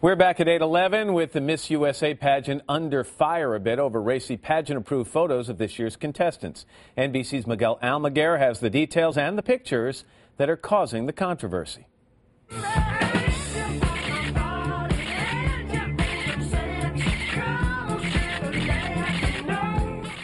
We're back at 8:11 with the Miss USA pageant under fire a bit over racy pageant-approved photos of this year's contestants. NBC's Miguel Almaguer has the details and the pictures that are causing the controversy.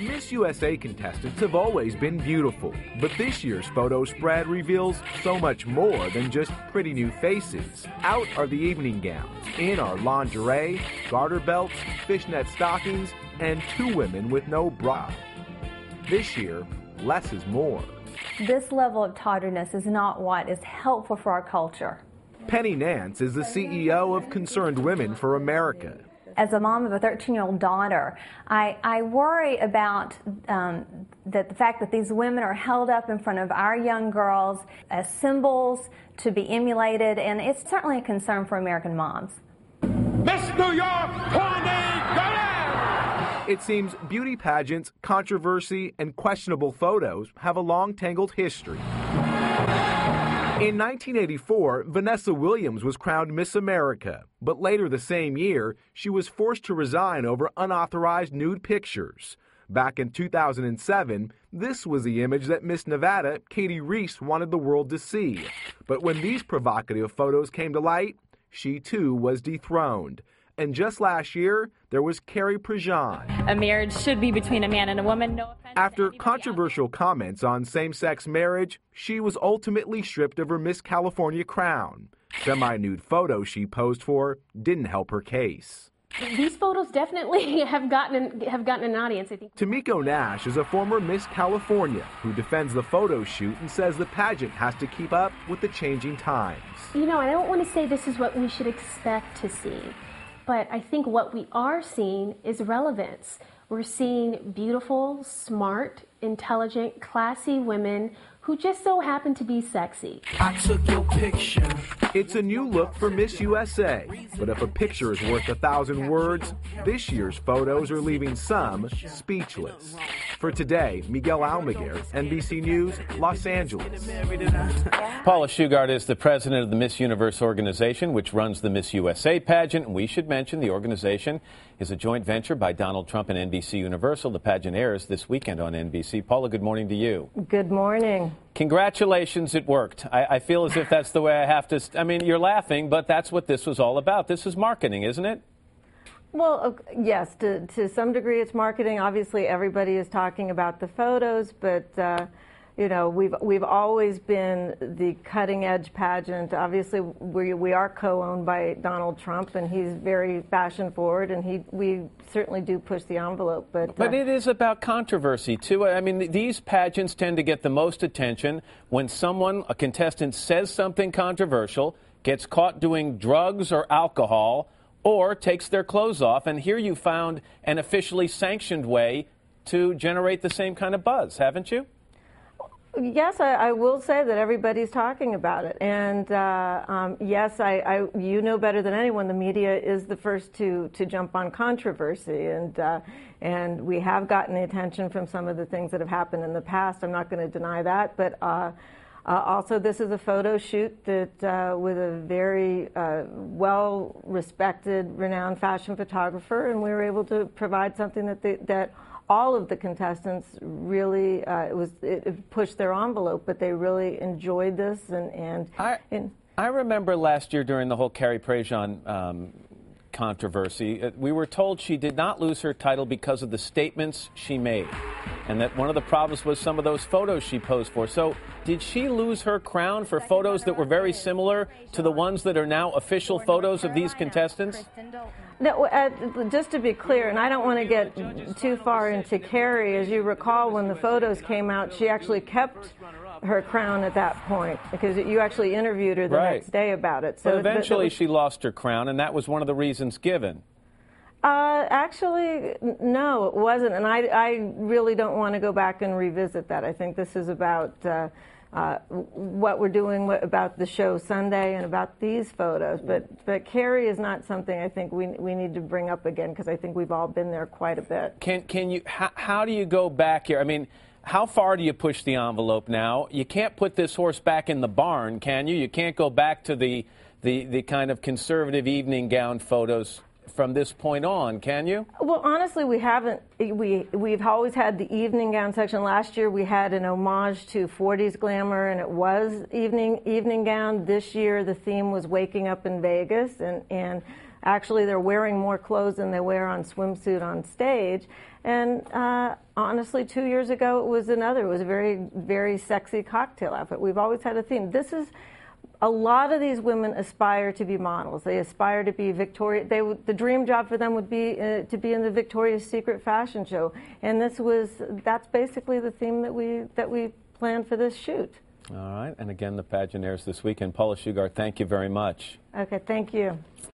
Miss USA contestants have always been beautiful, but this year's photo spread reveals so much more than just pretty new faces. Out are the evening gowns, in are lingerie, garter belts, fishnet stockings, and two women with no bra. This year, less is more. This level of tawdriness is not what is helpful for our culture. Penny Nance is the CEO of Concerned Women for America. As a mom of a 13-year-old daughter, I worry about the fact that these women are held up in front of our young girls as symbols to be emulated, and it's certainly a concern for American moms. Miss New York 2030! It seems beauty pageants, controversy, and questionable photos have a long tangled history. In 1984, Vanessa Williams was crowned Miss America, but later the same year, she was forced to resign over unauthorized nude pictures. Back in 2007, this was the image that Miss Nevada, Katie Reese, wanted the world to see. But when these provocative photos came to light, she too was dethroned. And just last year, there was Carrie Prejean. A marriage should be between a man and a woman, no offense. After controversial comments on same-sex marriage, she was ultimately stripped of her Miss California crown. Semi-nude photos she posed for didn't help her case. These photos definitely have gotten an audience, I think. Tamiko Nash is a former Miss California who defends the photo shoot and says the pageant has to keep up with the changing times. You know, I don't want to say this is what we should expect to see. But I think what we are seeing is relevance. We're seeing beautiful, smart, intelligent, classy women who just so happen to be sexy. I took your picture. It's a new look for Miss USA, but if a picture is worth 1,000 words, this year's photos are leaving some speechless. For today, Miguel Almaguer, NBC News, Los Angeles. Paula Shugart is the president of the Miss Universe organization, which runs the Miss USA pageant. We should mention the organization is a joint venture by Donald Trump and NBC Universal. The pageant airs this weekend on NBC. Paula, good morning to you. Good morning. Congratulations, it worked. I feel as if that's the way I have to. I mean, you're laughing, but that's what this was all about. This is marketing, isn't it? Well, yes, to some degree it's marketing. Obviously, everybody is talking about the photos, but you know, we've always been the cutting-edge pageant. Obviously, we are co-owned by Donald Trump, and he's very fashion-forward, and we certainly do push the envelope. But it is about controversy, too. I mean, these pageants tend to get the most attention when a contestant says something controversial, gets caught doing drugs or alcohol, or takes their clothes off. And here you found an officially sanctioned way to generate the same kind of buzz, haven't you? Yes, I will say that everybody's talking about it, and yes, you know better than anyone, the media is the first to jump on controversy, and we have gotten the attention from some of the things that have happened in the past. I'm not going to deny that, but also this is a photo shoot that with a very well-respected, renowned fashion photographer, and we were able to provide something that all of the contestants really, it pushed their envelope, but they really enjoyed this. I remember last year during the whole Carrie Prejean controversy, we were told she did not lose her title because of the statements she made, and that one of the problems was some of those photos she posed for. So did she lose her crown for photos that were very similar to the ones that are now official photos of these contestants? No, just to be clear, and I don't want to get too far into Carrie, as you recall, when the photos came out, she actually kept her crown at that point, because you actually interviewed her the next day about it. So eventually she lost her crown, and that was one of the reasons given. Actually, no, it wasn't, and I really don't want to go back and revisit that. I think this is about what we're doing about the show Sunday and about these photos. But Carrie is not something I think we need to bring up again, because I think we've all been there quite a bit. Can you? How do you go back here? I mean, how far do you push the envelope now? You can't put this horse back in the barn, can you? You can't go back to the the kind of conservative evening gown photos from this point on, can you? Well, honestly, we haven't. We've always had the evening gown section. Last year we had an homage to 40s glamour, and it was evening gown. This year the theme was waking up in Vegas, and actually they're wearing more clothes than they wear on swimsuit on stage. And honestly, 2 years ago it was a very, very sexy cocktail outfit. We've always had a theme. A lot of these women aspire to be models. They aspire to be the dream job for them would be to be in the Victoria's Secret fashion show, and that's basically the theme that we planned for this shoot. All right, and again, the pageant airs this weekend. Paula Shugart, thank you very much. Okay, thank you.